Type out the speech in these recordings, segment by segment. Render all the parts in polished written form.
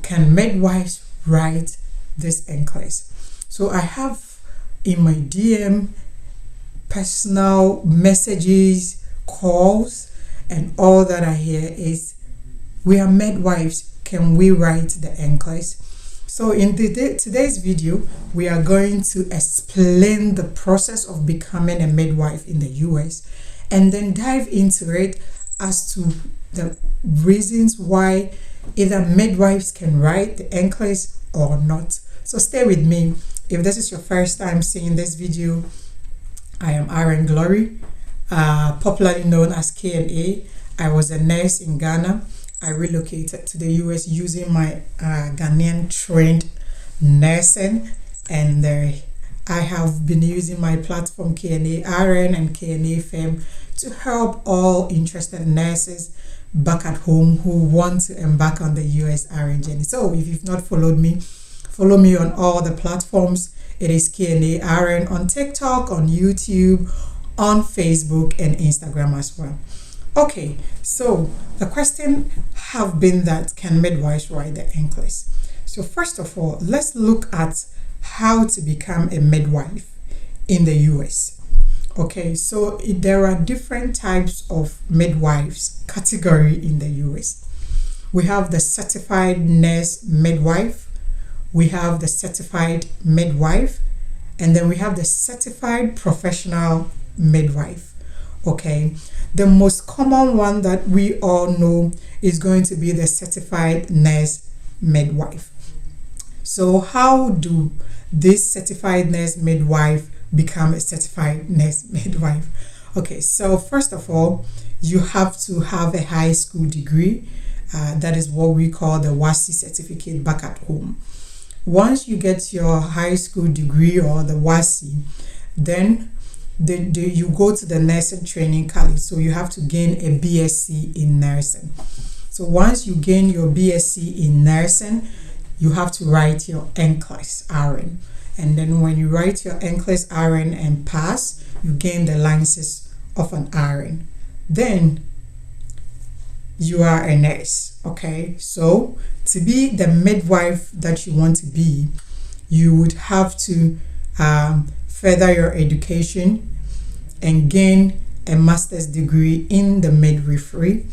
can midwives write this Nclex? So I have in my DM personal messages, calls, and all that I hear is, we are midwives, can we write the Nclex? So in today's video, we are going to explain the process of becoming a midwife in the US, and then dive into it as to the reasons why either midwives can write the Nclex or not. So stay with me. If this is your first time seeing this video, I am RN Glory, popularly known as KNA. I was a nurse in Ghana. I relocated to the US using my Ghanaian trained nursing, and I have been using my platform KNA RN and KNA Femme to help all interested nurses back at home who want to embark on the US RN journey. So if you've not followed me, follow me on all the platforms. It is KNA RN on TikTok, on YouTube, on Facebook, and Instagram as well. Okay, so the question have been that, can midwives write the Nclex? So first of all, let's look at how to become a midwife in the US. Okay, so there are different types of midwives category in the US. We have the certified nurse midwife, we have the certified midwife, and then we have the certified professional midwife. Okay, the most common one that we all know is going to be the certified nurse midwife. So how do this certified nurse midwife become a certified nurse midwife? Okay, so first of all, you have to have a high school degree. That is what we call the WASI certificate back at home. Once you get your high school degree or the WASI, then you go to the nursing training college. So you have to gain a BSc in nursing. So once you gain your BSc in nursing, you have to write your Nclex RN. And then when you write your Nclex RN and pass, you gain the license of an RN. Then you are a nurse. Okay, so to be the midwife that you want to be, you would have to further your education and gain a master's degree in the midwifery,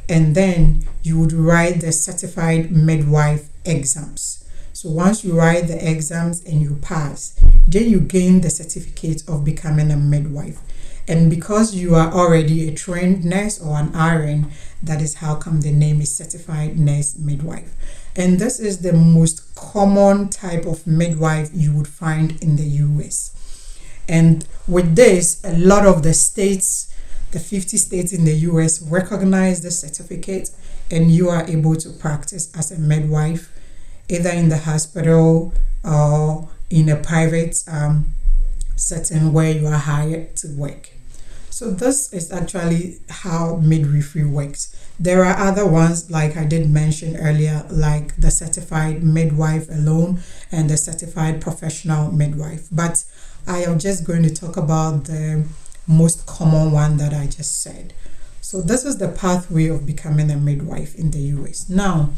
and then you would write the certified midwife exams. So once you write the exams and you pass, then you gain the certificate of becoming a midwife. And because you are already a trained nurse or an RN, that is how come the name is certified nurse midwife. And this is the most common type of midwife you would find in the US. And with this, a lot of the states, the 50 states in the US, recognize the certificate, and you are able to practice as a midwife, either in the hospital or in a private setting where you are hired to work. So this is actually how midwifery works. There are other ones, like I did mention earlier, like the certified midwife alone and the certified professional midwife. But I am just going to talk about the most common one that I just said. So this is the pathway of becoming a midwife in the US. Now,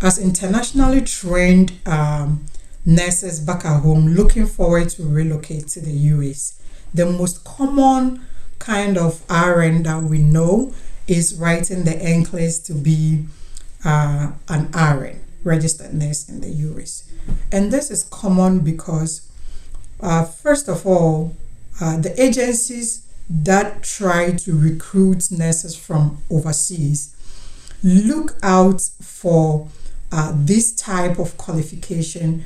as internationally trained nurses back at home looking forward to relocate to the US, the most common kind of RN that we know is writing the Nclex to be an RN, registered nurse in the US. And this is common because first of all, the agencies that try to recruit nurses from overseas look out for this type of qualification,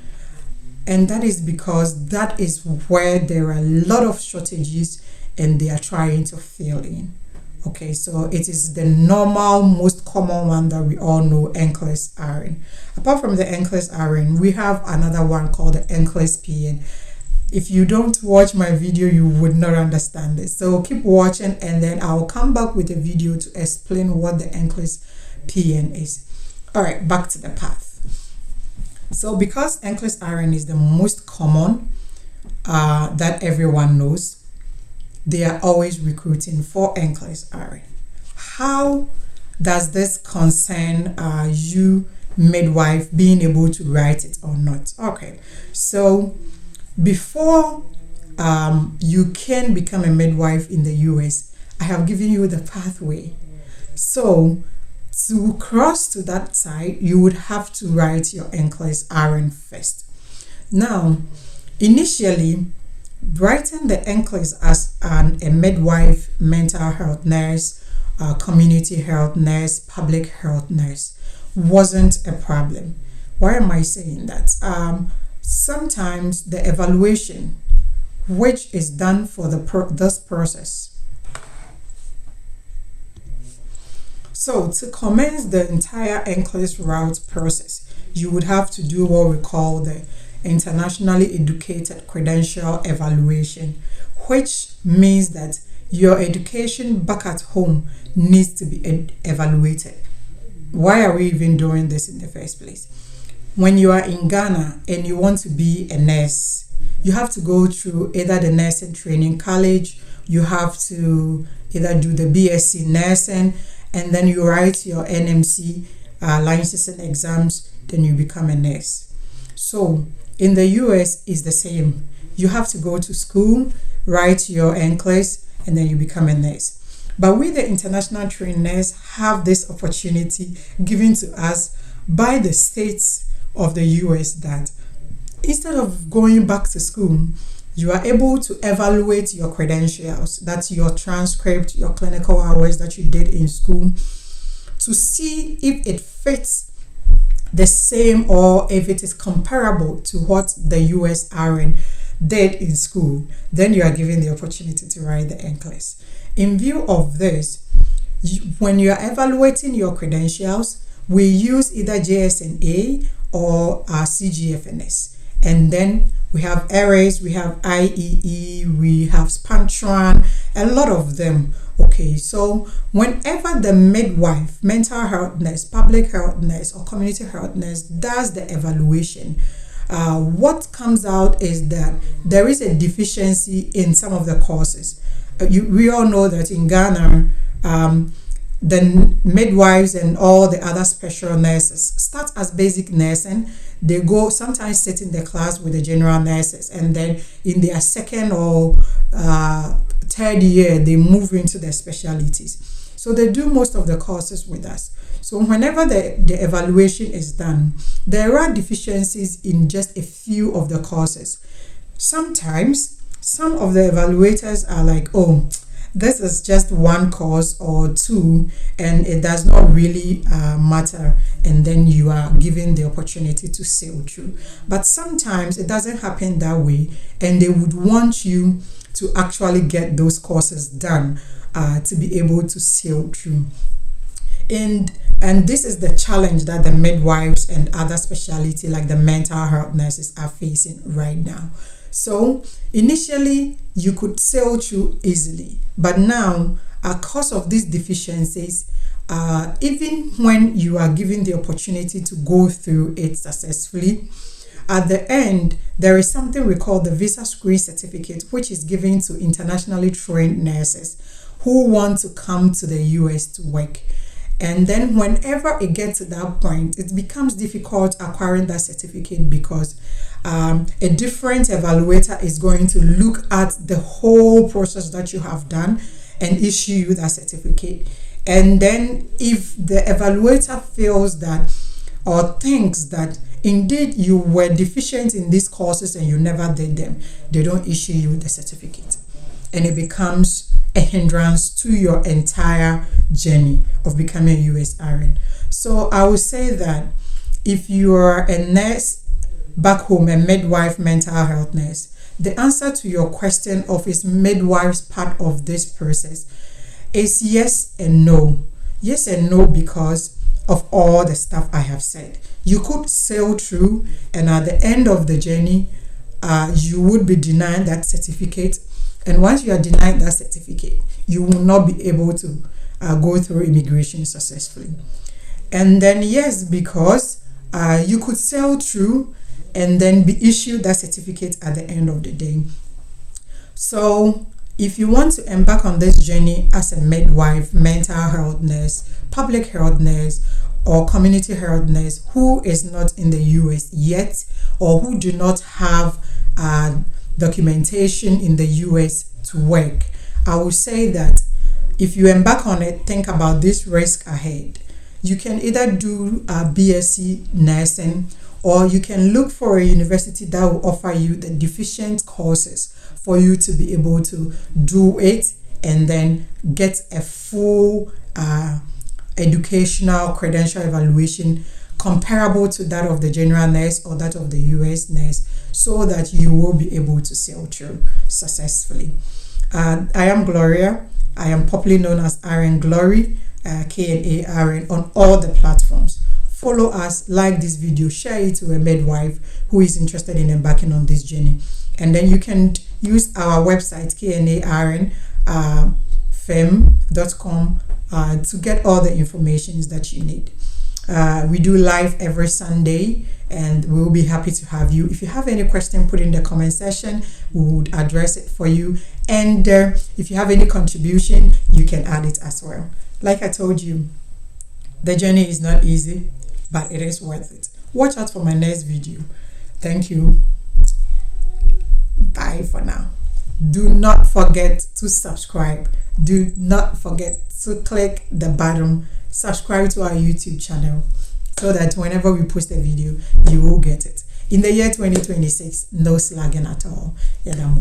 and that is because that is where there are a lot of shortages and they are trying to fill in. Okay, so it is the normal, most common one that we all know, Nclex RN. Apart from the Nclex RN, we have another one called the Nclex PN. If you don't watch my video, you would not understand this. So keep watching, and then I'll come back with a video to explain what the Nclex PN is. All right, back to the path. So because Nclex RN is the most common that everyone knows, they are always recruiting for Nclex RN. How does this concern you midwife being able to write it or not. Okay, so before you can become a midwife in the US, I have given you the pathway. So to cross to that side, you would have to write your Nclex RN first. Now, initially, writing the Nclex as a midwife, mental health nurse, community health nurse, public health nurse wasn't a problem. Why am I saying that? Sometimes the evaluation, which is done for this process. So to commence the entire Nclex route process, you would have to do what we call the Internationally Educated Credential Evaluation, which means that your education back at home needs to be evaluated. Why are we even doing this in the first place? When you are in Ghana and you want to be a nurse, you have to go through either the nursing training college, you have to either do the BSc nursing, and then you write your NMC licensing exams, then you become a nurse. So in the US, it's the same. You have to go to school, write your Nclex, and then you become a nurse. But we, the international trained nurse, have this opportunity given to us by the states of the US that instead of going back to school, you are able to evaluate your credentials, that's your transcript, your clinical hours that you did in school, to see if it fits the same or if it is comparable to what the US RN did in school. Then you are given the opportunity to write the Nclex. In view of this, when you are evaluating your credentials, we use either JSNA or CGFNS. And then we have ARES, we have IEE, we have Spantran, a lot of them. Okay, so whenever the midwife, mental health nurse, public health nurse, or community health nurse does the evaluation, what comes out is that there is a deficiency in some of the courses. We all know that in Ghana, the midwives and all the other special nurses start as basic nursing. They go sometimes sit in the class with the general nurses, and then in their second or third year they move into their specialties. So they do most of the courses with us. So whenever the evaluation is done, there are deficiencies in just a few of the courses. Sometimes some of the evaluators are like, oh, this is just one course or two and it does not really matter, and then you are given the opportunity to sail through. But sometimes it doesn't happen that way, and they would want you to actually get those courses done to be able to sail through. And this is the challenge that the midwives and other specialty like the mental health nurses are facing right now. So initially you could sail through easily, but now because of these deficiencies, even when you are given the opportunity to go through it successfully, at the end there is something we call the visa screen certificate, which is given to internationally trained nurses who want to come to the US to work. And then whenever it gets to that point, it becomes difficult acquiring that certificate because a different evaluator is going to look at the whole process that you have done and issue you that certificate. And then if the evaluator feels that or thinks that indeed you were deficient in these courses and you never did them, they don't issue you the certificate. And it becomes a hindrance to your entire journey of becoming a US RN. So I would say that if you are a nurse back home, a midwife, mental health nurse, the answer to your question of is midwives part of this process is yes and no. Yes and no because of all the stuff I have said. You could sail through, and at the end of the journey, you would be denied that certificate. And once you are denied that certificate, you will not be able to go through immigration successfully. And then yes, because you could sail through and then be issued that certificate at the end of the day. So if you want to embark on this journey as a midwife, mental health nurse, public health nurse, or community health nurse who is not in the US yet, or who do not have documentation in the US to work, I will say that if you embark on it, think about this risk ahead. You can either do a BSc nursing, or you can look for a university that will offer you the deficient courses for you to be able to do it and then get a full educational credential evaluation comparable to that of the general nurse or that of the US nurse, so that you will be able to sail through successfully. I am Gloria. I am popularly known as RN Glory, KNARN, on all the platforms. Follow us, like this video, share it to a midwife who is interested in embarking on this journey. And then you can use our website, knarnfem.com, to get all the information that you need. We do live every Sunday, and we'll be happy to have you. If you have any question, put in the comment section. We would address it for you. And if you have any contribution, you can add it as well. Like I told you, the journey is not easy, but it is worth it. Watch out for my next video. Thank you. Bye for now. Do not forget to subscribe. Do not forget to click the button, subscribe to our YouTube channel, so that whenever we post a video, you will get it. In the year 2026, no slagging at all. Yeah.